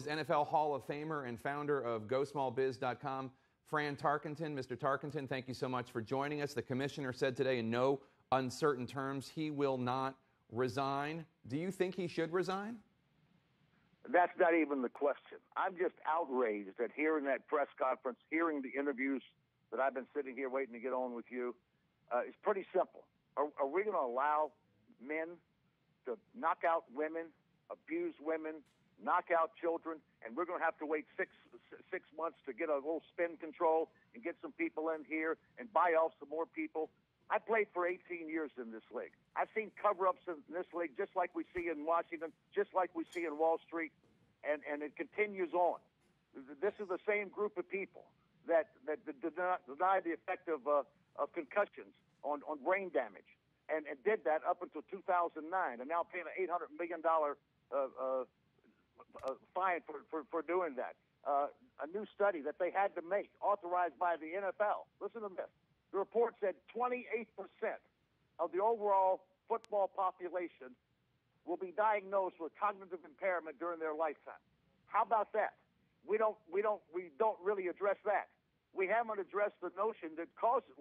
NFL Hall of Famer and founder of GoSmallBiz.com, Fran Tarkenton. Mr. Tarkenton, thank you so much for joining us. The commissioner said today in no uncertain terms he will not resign. Do you think he should resign? That's not even the question. I'm just outraged at hearing that press conference, hearing the interviews that I've been sitting here waiting to get on with you. It's pretty simple. Are we going to allow men to knock out women, abuse women, knock out children, and we're going to have to wait six months to get a little spin control and get some people in here and buy off some more people? I played for 18 years in this league. I've seen cover-ups in this league just like we see in Washington, just like we see in Wall Street, and it continues on. This is the same group of people that deny the effect of concussions on brain damage and did that up until 2009 and now paying an $800 million fine for doing that. A new study that they had to make, authorized by the NFL. Listen to this. The report said 28% of the overall football population will be diagnosed with cognitive impairment during their lifetime. How about that? We don't really address that. We haven't addressed the notion that causes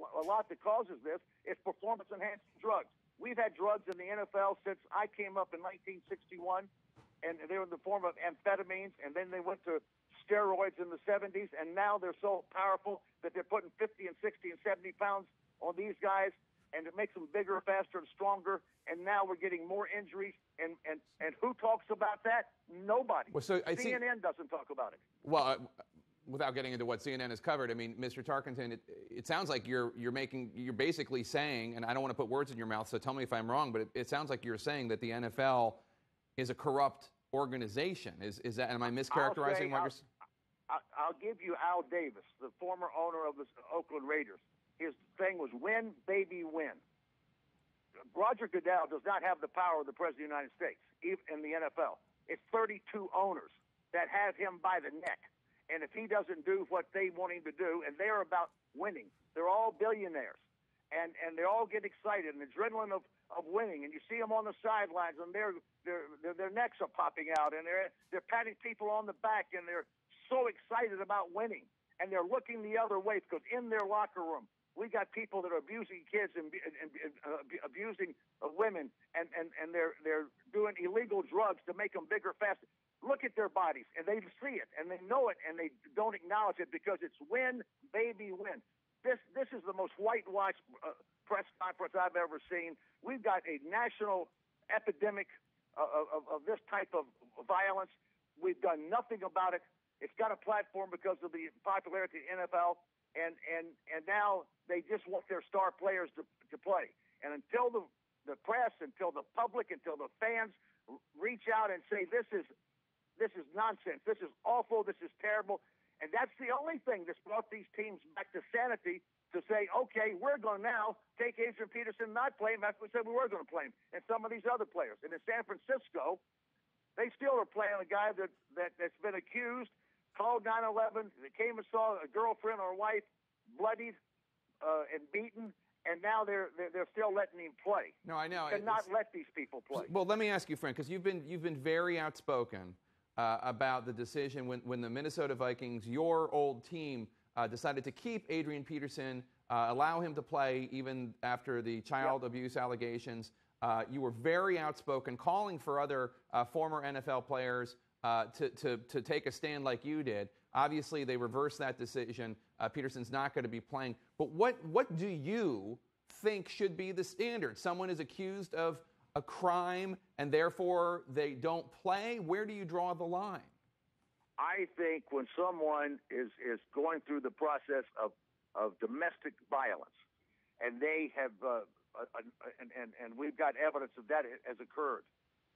this is performance-enhancing drugs. We've had drugs in the NFL since I came up in 1961, and they were in the form of amphetamines, and then they went to steroids in the 70s, and now they're so powerful that they're putting 50 and 60 and 70 pounds on these guys, and it makes them bigger, faster, and stronger, and now we're getting more injuries, and who talks about that? Nobody. Well, so CNN doesn't talk about it. Well, without getting into what CNN has covered, I mean, Mr. Tarkenton, it sounds like you're basically saying, and I don't want to put words in your mouth, so tell me if I'm wrong, but it sounds like you're saying that the NFL is a corrupt organization. Is that? Am I mischaracterizing what you're saying? I'll give you Al Davis, the former owner of the Oakland Raiders. His thing was win, baby, win. Roger Goodell does not have the power of the President of the United States, even in the NFL. It's 32 owners that have him by the neck. And if he doesn't do what they want him to do, and they're about winning, they're all billionaires, and they all get excited, and adrenaline of winning, and you see them on the sidelines, and their necks are popping out, and they're patting people on the back, and they're so excited about winning, and they're looking the other way because in their locker room, we got people that are abusing kids and abusing women, and they're doing illegal drugs to make them bigger, faster. Look at their bodies, and they see it, and they know it, and they don't acknowledge it because it's win, baby, win. This is the most whitewashed press conference I've ever seen. We've got a national epidemic of this type of violence. We've done nothing about it. It's got a platform because of the popularity of the NFL, and now they just want their star players to play. And until the press, until the public, until the fans reach out and say this is nonsense, this is awful, this is terrible, and that's the only thing that's brought these teams back to sanity, to say, okay, we're going to now take Adrian Peterson, not play him after we said we were going to play him, and some of these other players. And in San Francisco, they still are playing a guy that's been accused, called 9/11, they came and saw a girlfriend or wife bloodied and beaten, and now they're still letting him play. No, I know. You cannot let these people play. Well, let me ask you, Frank, because you've been very outspoken about the decision when the Minnesota Vikings, your old team, decided to keep Adrian Peterson, allow him to play even after the child abuse allegations. You were very outspoken, calling for other former NFL players to take a stand like you did. Obviously, they reversed that decision. Peterson's not going to be playing. But what do you think should be the standard? Someone is accused of a crime and therefore they don't play? Where do you draw the line? I think when someone is going through the process of domestic violence, and they have and we've got evidence of that has occurred,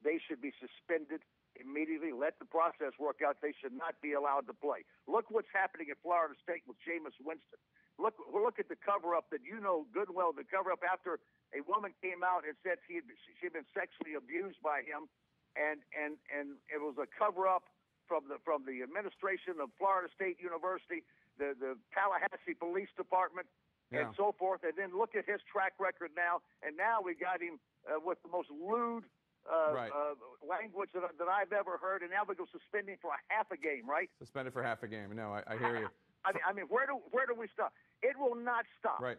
they should be suspended immediately. Let the process work out. They should not be allowed to play. Look what's happening at Florida State with Jameis Winston. Look at the cover-up that you know good well, the cover-up after a woman came out and said she'd been sexually abused by him, and it was a cover-up from the administration of Florida State University, the Tallahassee Police Department, and so forth. And then look at his track record now, and now we got him with the most lewd language that I've ever heard, and now they go suspending for a half a game, right? Suspended for half a game. No, I hear you. I mean, where do we stop? It will not stop. Right.